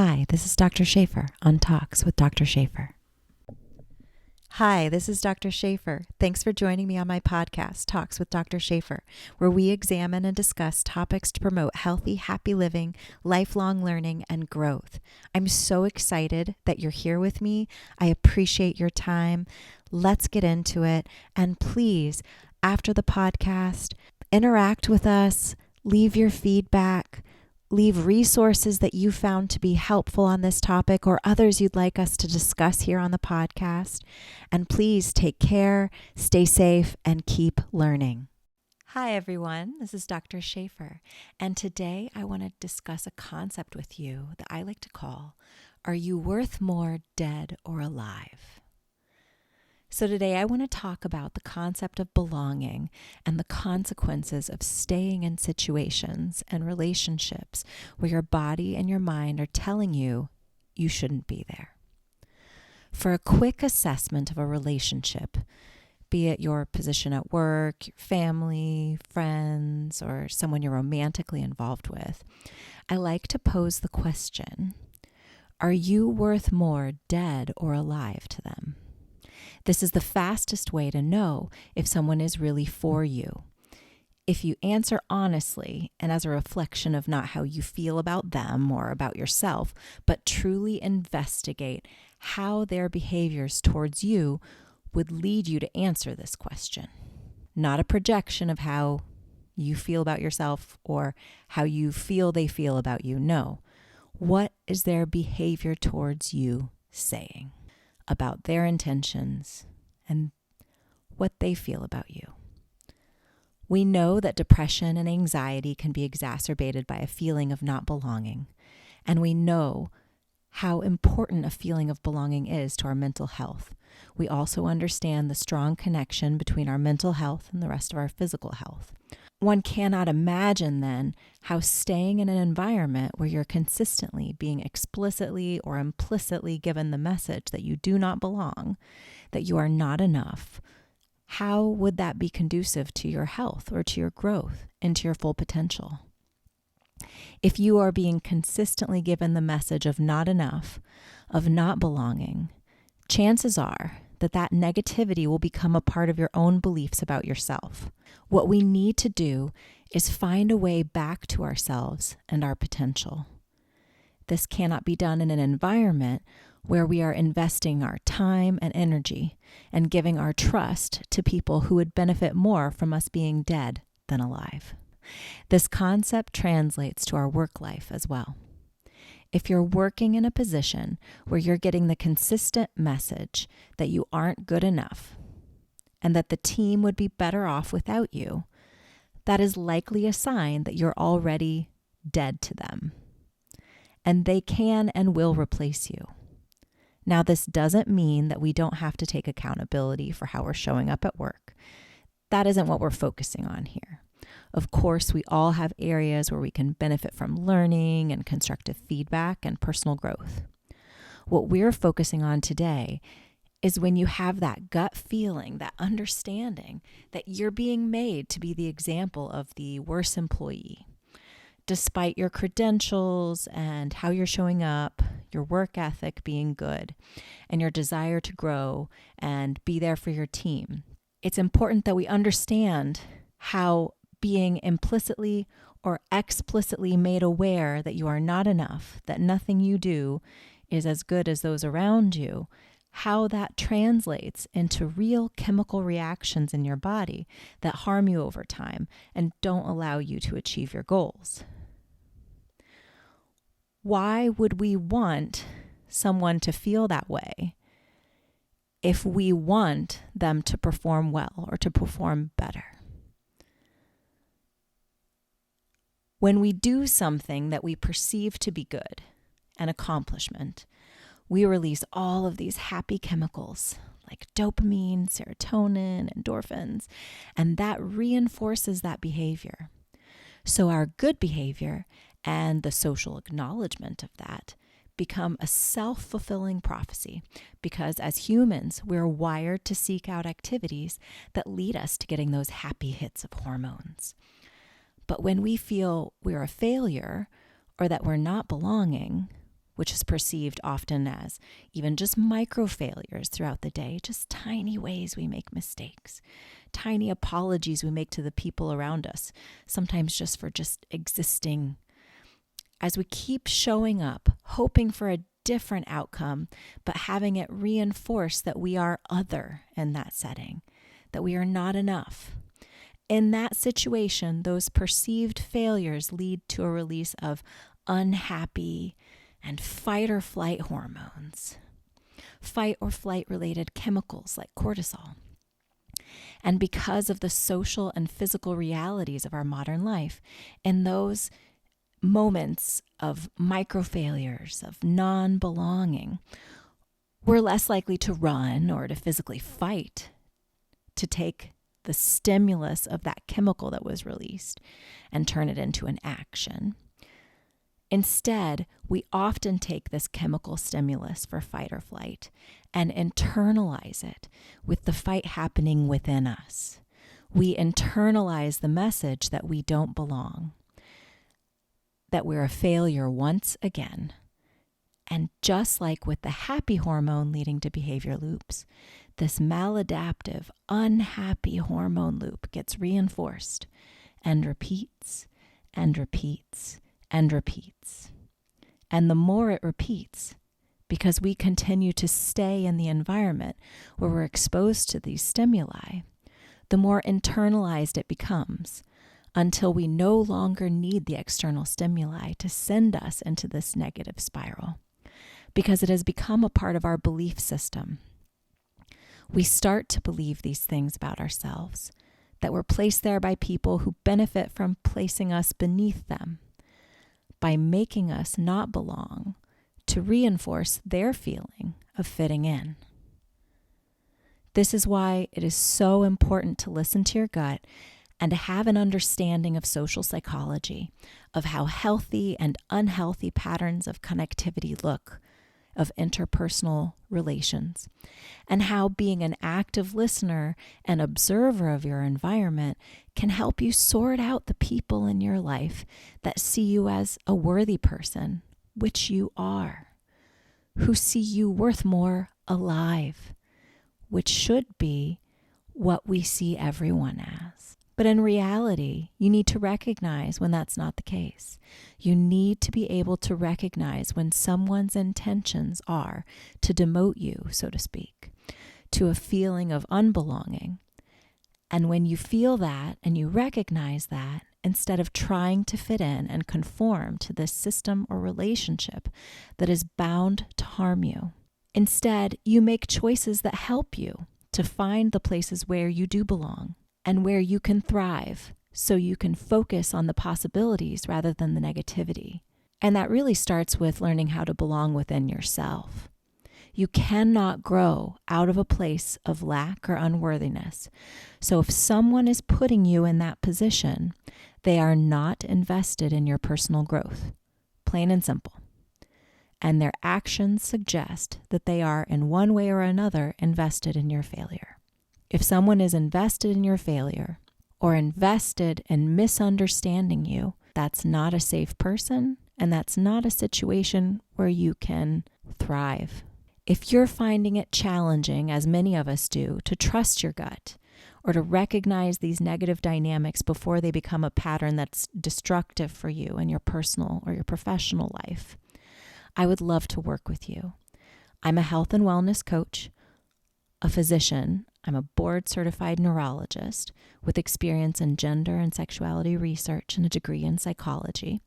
Hi, this is Dr. Shafer on Talks with Dr. Shafer. Hi, this is Dr. Shafer. Thanks for joining me on my podcast, Talks with Dr. Shafer, where we examine and discuss topics to promote healthy, happy living, lifelong learning, and growth. I'm so excited that you're here with me. I appreciate your time. Let's get into it. And please, after the podcast, interact with us, leave your feedback. Leave resources that you found to be helpful on this topic or others you'd like us to discuss here on the podcast. And please take care, stay safe, and keep learning. Hi, everyone. This is Dr. Shafer. And today I want to discuss a concept with you that I like to call, are you worth more dead or alive? So today I want to talk about the concept of belonging and the consequences of staying in situations and relationships where your body and your mind are telling you you shouldn't be there. For a quick assessment of a relationship, be it your position at work, your family, friends, or someone you're romantically involved with, I like to pose the question, are you worth more dead or alive to them? This is the fastest way to know if someone is really for you. If you answer honestly and as a reflection of not how you feel about them or about yourself, but truly investigate how their behaviors towards you would lead you to answer this question. Not a projection of how you feel about yourself or how you feel they feel about you. No. What is their behavior towards you saying about their intentions and what they feel about you? We know that depression and anxiety can be exacerbated by a feeling of not belonging, and we know how important a feeling of belonging is to our mental health. We also understand the strong connection between our mental health and the rest of our physical health. One cannot imagine then how staying in an environment where you're consistently being explicitly or implicitly given the message that you do not belong, that you are not enough, how would that be conducive to your health or to your growth and to your full potential? If you are being consistently given the message of not enough, of not belonging, chances are that negativity will become a part of your own beliefs about yourself. What we need to do is find a way back to ourselves and our potential. This cannot be done in an environment where we are investing our time and energy and giving our trust to people who would benefit more from us being dead than alive. This concept translates to our work life as well. If you're working in a position where you're getting the consistent message that you aren't good enough and that the team would be better off without you, that is likely a sign that you're already dead to them, and they can and will replace you. Now, this doesn't mean that we don't have to take accountability for how we're showing up at work. That isn't what we're focusing on here. Of course, we all have areas where we can benefit from learning and constructive feedback and personal growth. What we're focusing on today is when you have that gut feeling, that understanding that you're being made to be the example of the worst employee. Despite your credentials and how you're showing up, your work ethic being good, and your desire to grow and be there for your team, it's important that we understand how being implicitly or explicitly made aware that you are not enough, that nothing you do is as good as those around you, how that translates into real chemical reactions in your body that harm you over time and don't allow you to achieve your goals. Why would we want someone to feel that way if we want them to perform well or to perform better? When we do something that we perceive to be good, an accomplishment, we release all of these happy chemicals like dopamine, serotonin, endorphins, and that reinforces that behavior. So our good behavior and the social acknowledgement of that become a self-fulfilling prophecy because as humans, we're wired to seek out activities that lead us to getting those happy hits of hormones. But when we feel we're a failure or that we're not belonging, which is perceived often as even just micro failures throughout the day, just tiny ways we make mistakes, tiny apologies we make to the people around us, sometimes just for just existing. As we keep showing up, hoping for a different outcome, but having it reinforce that we are other in that setting, that we are not enough. In that situation, those perceived failures lead to a release of unhappy and fight or flight hormones, fight or flight related chemicals like cortisol. And because of the social and physical realities of our modern life, in those moments of micro failures, of non-belonging, we're less likely to run or to physically fight, to take the stimulus of that chemical that was released and turn it into an action. Instead, we often take this chemical stimulus for fight or flight and internalize it with the fight happening within us. We internalize the message that we don't belong, that we're a failure once again. And just like with the happy hormone leading to behavior loops, this maladaptive, unhappy hormone loop gets reinforced and repeats and repeats and repeats. And the more it repeats, because we continue to stay in the environment where we're exposed to these stimuli, the more internalized it becomes, until we no longer need the external stimuli to send us into this negative spiral, because it has become a part of our belief system. We start to believe these things about ourselves, that we're placed there by people who benefit from placing us beneath them, by making us not belong, to reinforce their feeling of fitting in. This is why it is so important to listen to your gut and to have an understanding of social psychology, of how healthy and unhealthy patterns of connectivity look, of interpersonal relations, and how being an active listener and observer of your environment can help you sort out the people in your life that see you as a worthy person, which you are, who see you worth more alive, which should be what we see everyone as. But in reality, you need to recognize when that's not the case. You need to be able to recognize when someone's intentions are to demote you, so to speak, to a feeling of unbelonging. And when you feel that and you recognize that, instead of trying to fit in and conform to this system or relationship that is bound to harm you, instead you make choices that help you to find the places where you do belong and where you can thrive, so you can focus on the possibilities rather than the negativity. And that really starts with learning how to belong within yourself. You cannot grow out of a place of lack or unworthiness. So if someone is putting you in that position, they are not invested in your personal growth, plain and simple. And their actions suggest that they are in one way or another invested in your failure. If someone is invested in your failure or invested in misunderstanding you, that's not a safe person, and that's not a situation where you can thrive. If you're finding it challenging, as many of us do, to trust your gut or to recognize these negative dynamics before they become a pattern that's destructive for you in your personal or your professional life, I would love to work with you. I'm a health and wellness coach, a physician. I'm a board-certified neurologist with experience in gender and sexuality research and a degree in psychology.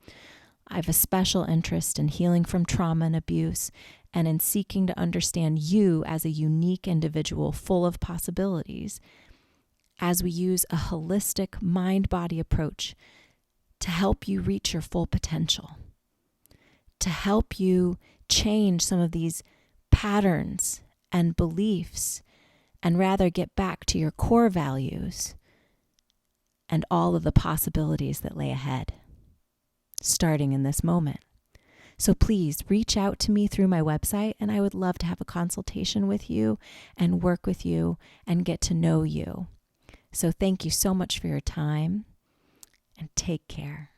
I have a special interest in healing from trauma and abuse and in seeking to understand you as a unique individual full of possibilities as we use a holistic mind-body approach to help you reach your full potential, to help you change some of these patterns and beliefs and rather get back to your core values and all of the possibilities that lay ahead, starting in this moment. So please reach out to me through my website, and I would love to have a consultation with you and work with you and get to know you. So thank you so much for your time, and take care.